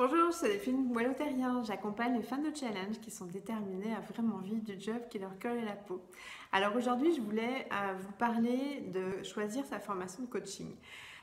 Bonjour, c'est Delphine Boileau-Terrien. J'accompagne les fans de challenge qui sont déterminés à vraiment vivre du job qui leur colle à la peau. Alors aujourd'hui, je voulais vous parler de choisir sa formation de coaching.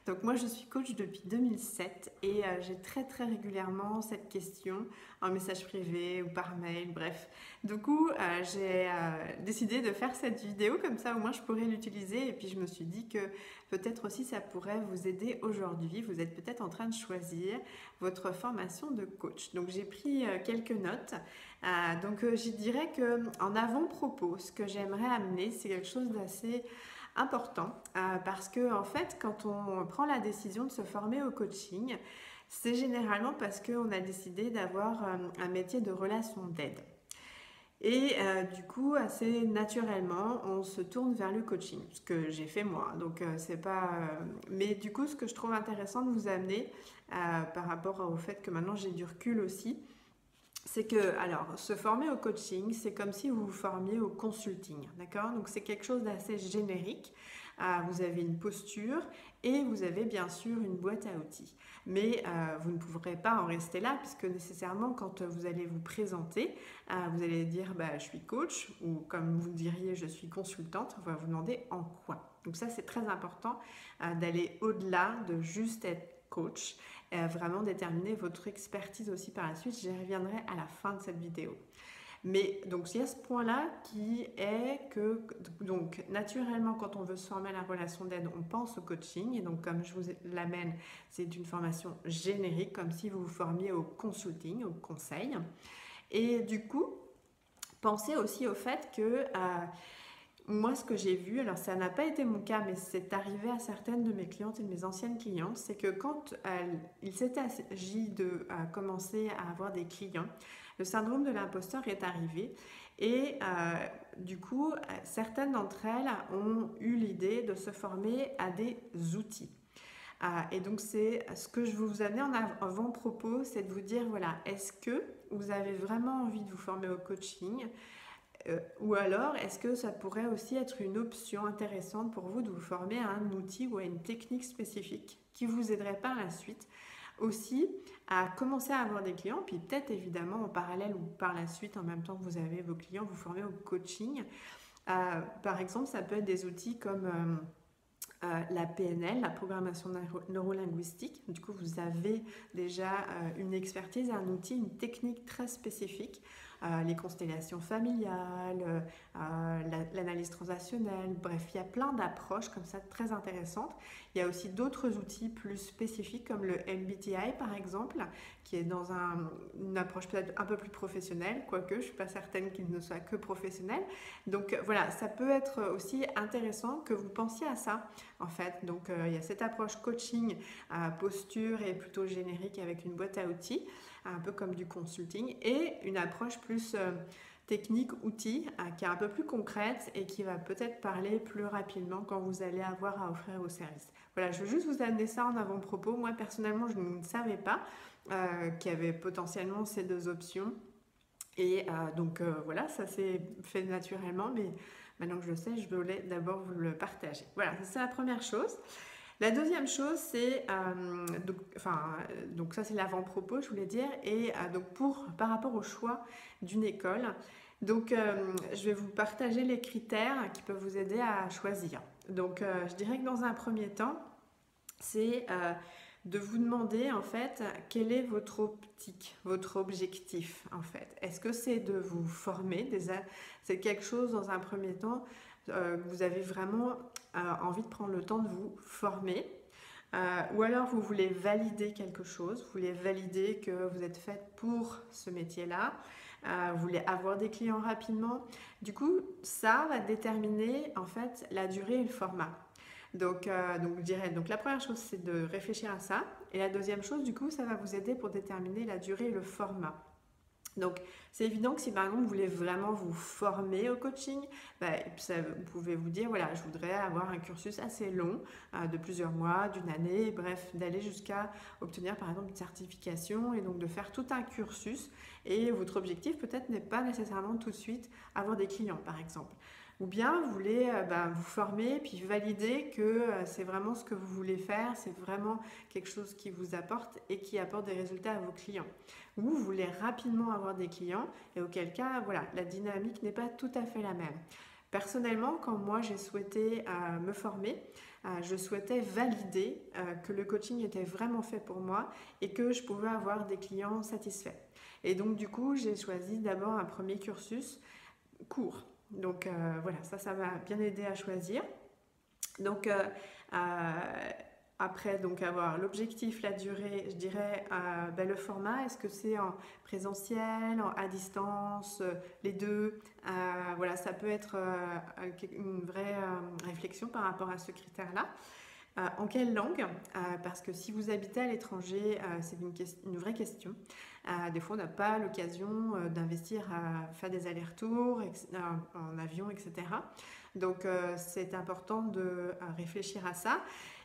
Donc moi, je suis coach depuis 2007 et j'ai très régulièrement cette question en message privé ou par mail, bref. Du coup, j'ai décidé de faire cette vidéo, comme ça au moins je pourrais l'utiliser et puis je me suis dit que peut-être aussi ça pourrait vous aider aujourd'hui. Vous êtes peut-être en train de choisir votre formation de coach. Donc j'ai pris quelques notes. Je dirais qu'en avant-propos, ce que j'aimerais amener, c'est quelque chose d'assez important parce que en fait, quand on prend la décision de se former au coaching, c'est généralement parce qu'on a décidé d'avoir un métier de relation d'aide. Et du coup, assez naturellement, on se tourne vers le coaching, ce que j'ai fait moi. Donc, c'est pas. Mais du coup, ce que je trouve intéressant de vous amener par rapport au fait que maintenant j'ai du recul aussi, c'est que, alors, se former au coaching, c'est comme si vous vous formiez au consulting, d'accord? Donc, c'est quelque chose d'assez générique. Vous avez une posture et vous avez bien sûr une boîte à outils. Mais vous ne pourrez pas en rester là puisque nécessairement, quand vous allez vous présenter, vous allez dire je suis coach ou comme vous diriez je suis consultante, on va vous demander en quoi. Donc ça, c'est très important d'aller au-delà de juste être coach, vraiment déterminer votre expertise aussi par la suite. J'y reviendrai à la fin de cette vidéo. Mais donc il y a ce point-là qui est que donc naturellement quand on veut se former à la relation d'aide, on pense au coaching et donc comme je vous l'amène, c'est une formation générique comme si vous vous formiez au consulting, au conseil. Et du coup, pensez aussi au fait que moi, ce que j'ai vu, alors ça n'a pas été mon cas, mais c'est arrivé à certaines de mes clientes et de mes anciennes clientes, c'est que quand il s'était agi de commencer à avoir des clients, le syndrome de l'imposteur est arrivé et du coup, certaines d'entre elles ont eu l'idée de se former à des outils. Et donc, c'est ce que je vous amenais en avant-propos, c'est de vous dire, voilà, est-ce que vous avez vraiment envie de vous former au coaching ? Ou alors, est-ce que ça pourrait aussi être une option intéressante pour vous de vous former à un outil ou à une technique spécifique qui vous aiderait par la suite aussi à commencer à avoir des clients, puis peut-être évidemment en parallèle ou par la suite, en même temps que vous avez vos clients, vous former au coaching. Par exemple, ça peut être des outils comme la PNL, la programmation neurolinguistique. Du coup, vous avez déjà une expertise, un outil, une technique très spécifique. Les constellations familiales, l'analyse transactionnelle, bref, il y a plein d'approches comme ça très intéressantes. Il y a aussi d'autres outils plus spécifiques comme le MBTI par exemple, qui est dans une approche peut-être un peu plus professionnelle, quoique je ne suis pas certaine qu'il ne soit que professionnel. Donc voilà, ça peut être aussi intéressant que vous pensiez à ça en fait. Donc il y a cette approche coaching, posture et plutôt générique avec une boîte à outils, un peu comme du consulting, et une approche plus technique, outil, qui est un peu plus concrète et qui va peut-être parler plus rapidement quand vous allez avoir à offrir vos services. Voilà, je veux juste vous amener ça en avant-propos. Moi, personnellement, je ne savais pas qu'il y avait potentiellement ces deux options. Et voilà, ça s'est fait naturellement, mais maintenant que je le sais, je voulais d'abord vous le partager. Voilà, c'est la première chose. La deuxième chose, c'est donc ça c'est l'avant-propos, je voulais dire, et par rapport au choix d'une école, je vais vous partager les critères qui peuvent vous aider à choisir. Donc je dirais que dans un premier temps, c'est de vous demander en fait quelle est votre optique, votre objectif en fait. Est-ce que c'est de vous former, c'est quelque chose dans un premier temps vous avez vraiment envie de prendre le temps de vous former, ou alors vous voulez valider quelque chose, vous voulez valider que vous êtes faite pour ce métier-là, vous voulez avoir des clients rapidement. Du coup, ça va déterminer en fait la durée et le format. Donc, je dirais, la première chose, c'est de réfléchir à ça. Et la deuxième chose, du coup, ça va vous aider pour déterminer la durée et le format. Donc, c'est évident que si par exemple vous voulez vraiment vous former au coaching, vous pouvez vous dire voilà, je voudrais avoir un cursus assez long, de plusieurs mois, d'une année, bref, d'aller jusqu'à obtenir par exemple une certification et donc de faire tout un cursus. Et votre objectif peut-être n'est pas nécessairement tout de suite avoir des clients par exemple. Ou bien vous voulez vous former puis valider que c'est vraiment ce que vous voulez faire, c'est vraiment quelque chose qui vous apporte et qui apporte des résultats à vos clients. Ou vous voulez rapidement avoir des clients et auquel cas, voilà, la dynamique n'est pas tout à fait la même. Personnellement, quand moi j'ai souhaité me former, je souhaitais valider que le coaching était vraiment fait pour moi et que je pouvais avoir des clients satisfaits. Et donc du coup, j'ai choisi d'abord un premier cursus court. Donc voilà, ça m'a bien aidé à choisir. Donc après donc avoir l'objectif, la durée, je dirais le format, est-ce que c'est en présentiel, à distance, les deux, voilà, ça peut être une vraie réflexion par rapport à ce critère-là. En quelle langue? Parce que si vous habitez à l'étranger, c'est une vraie question. Des fois, on n'a pas l'occasion d'investir à faire des allers-retours en avion, etc. Donc, c'est important de réfléchir à ça.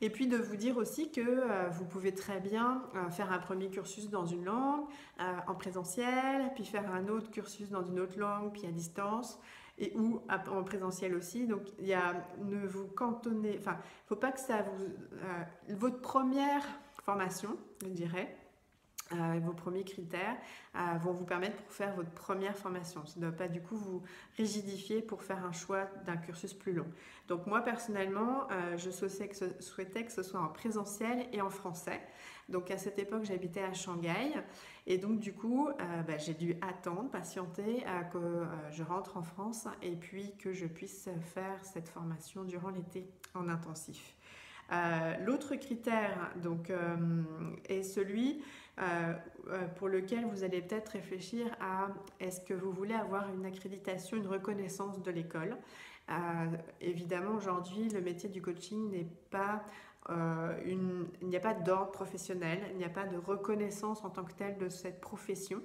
Et puis de vous dire aussi que vous pouvez très bien faire un premier cursus dans une langue, en présentiel, puis faire un autre cursus dans une autre langue, puis à distance et ou en présentiel aussi. Donc ne vous cantonnez, enfin, il ne faut pas que ça vous... votre première formation, je dirais, vos premiers critères vont vous permettre pour faire votre première formation. Ça ne doit pas du coup vous rigidifier pour faire un choix d'un cursus plus long. Donc moi personnellement, je souhaitais que ce soit en présentiel et en français. Donc à cette époque, j'habitais à Shanghai et donc du coup, j'ai dû attendre, patienter que je rentre en France et puis que je puisse faire cette formation durant l'été en intensif. L'autre critère donc, est celui pour lequel vous allez peut-être réfléchir à est-ce que vous voulez avoir une accréditation, une reconnaissance de l'école. Évidemment, aujourd'hui, le métier du coaching n'est pas il n'y a pas d'ordre professionnel, il n'y a pas de reconnaissance en tant que telle de cette profession.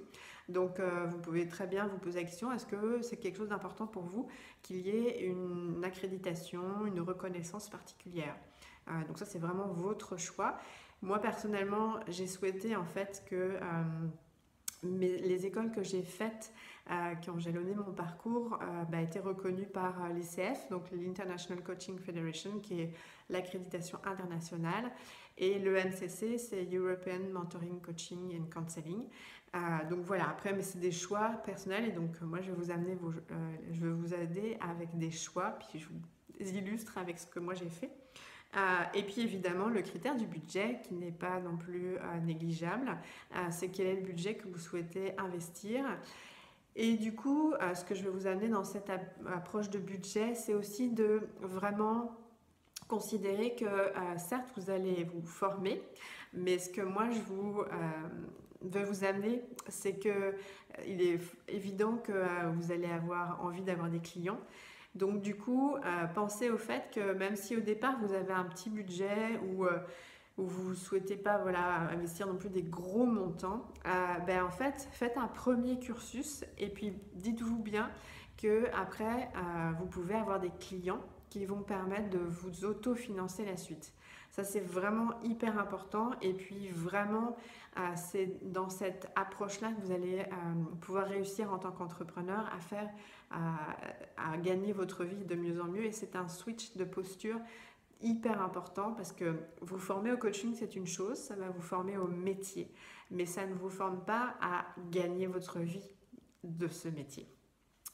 Donc, vous pouvez très bien vous poser la question, est-ce que c'est quelque chose d'important pour vous qu'il y ait une accréditation, une reconnaissance particulière? Donc ça, c'est vraiment votre choix. Moi, personnellement, j'ai souhaité en fait que les écoles que j'ai faites, qui ont jalonné mon parcours, étaient reconnues par l'ICF, donc l'International Coaching Federation, qui est l'accréditation internationale, et le MCC, c'est European Mentoring Coaching and Counseling. Donc voilà, après, mais c'est des choix personnels, et donc moi, je vais vous aider avec des choix, puis je vous illustre avec ce que moi j'ai fait. Et puis évidemment le critère du budget qui n'est pas non plus négligeable, c'est quel est le budget que vous souhaitez investir. Et du coup, ce que je vais vous amener dans cette approche de budget, c'est aussi de vraiment considérer que certes vous allez vous former, mais ce que moi je veux vous amener, c'est que il est évident que vous allez avoir envie d'avoir des clients. Donc du coup, pensez au fait que même si au départ vous avez un petit budget ou vous ne souhaitez pas investir non plus des gros montants, en fait, faites un premier cursus et puis dites-vous bien qu'après, vous pouvez avoir des clients qui vont permettre de vous autofinancer la suite. Ça, c'est vraiment hyper important et puis vraiment, c'est dans cette approche-là que vous allez pouvoir réussir en tant qu'entrepreneur à gagner votre vie de mieux en mieux et c'est un switch de posture hyper important parce que vous former au coaching, c'est une chose, ça va vous former au métier, mais ça ne vous forme pas à gagner votre vie de ce métier.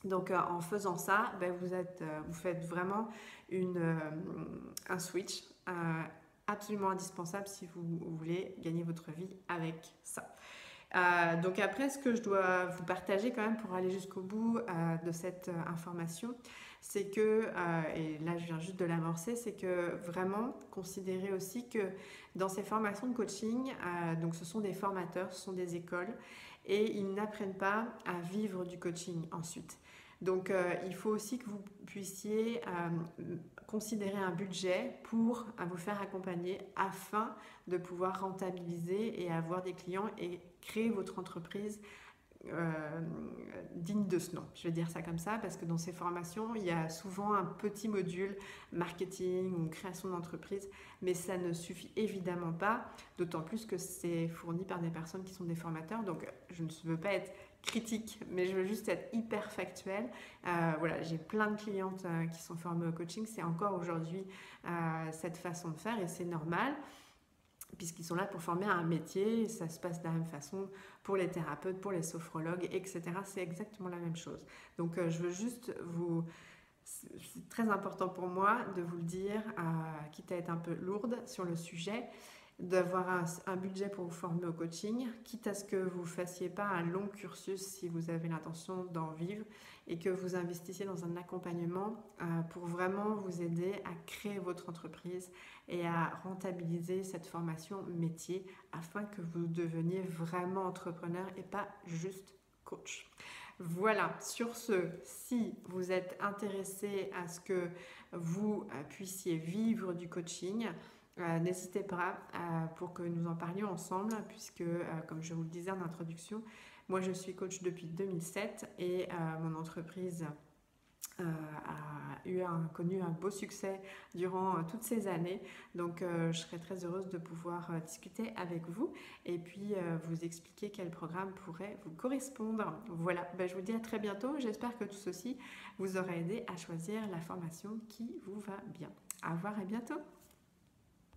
Donc en faisant ça, vous faites vraiment un switch absolument indispensable si vous voulez gagner votre vie avec ça. Donc après, ce que je dois vous partager quand même pour aller jusqu'au bout de cette information, c'est que, et là je viens juste de l'amorcer, c'est que vraiment considérez aussi que dans ces formations de coaching, donc ce sont des formateurs, ce sont des écoles et ils n'apprennent pas à vivre du coaching ensuite. Donc il faut aussi que vous puissiez considérer un budget pour vous faire accompagner afin de pouvoir rentabiliser et avoir des clients et créer votre entreprise digne de ce nom. Je vais dire ça comme ça parce que dans ces formations, il y a souvent un petit module marketing ou création d'entreprise, mais ça ne suffit évidemment pas, d'autant plus que c'est fourni par des personnes qui sont des formateurs. Donc, je ne veux pas être critique, mais je veux juste être hyper factuelle. Voilà, j'ai plein de clientes qui sont formées au coaching. C'est encore aujourd'hui cette façon de faire et c'est normal, puisqu'ils sont là pour former un métier, et ça se passe de la même façon pour les thérapeutes, pour les sophrologues, etc. C'est exactement la même chose. Donc je veux juste vous... C'est très important pour moi de vous le dire, quitte à être un peu lourde sur le sujet, d'avoir un budget pour vous former au coaching, quitte à ce que vous ne fassiez pas un long cursus si vous avez l'intention d'en vivre et que vous investissiez dans un accompagnement pour vraiment vous aider à créer votre entreprise et à rentabiliser cette formation métier afin que vous deveniez vraiment entrepreneur et pas juste coach. Voilà, sur ce, si vous êtes intéressé à ce que vous puissiez vivre du coaching, n'hésitez pas pour que nous en parlions ensemble, puisque, comme je vous le disais en introduction, moi je suis coach depuis 2007 et mon entreprise a connu un beau succès durant toutes ces années. Donc je serais très heureuse de pouvoir discuter avec vous et puis vous expliquer quel programme pourrait vous correspondre. Voilà, je vous dis à très bientôt. J'espère que tout ceci vous aura aidé à choisir la formation qui vous va bien. Au revoir et bientôt.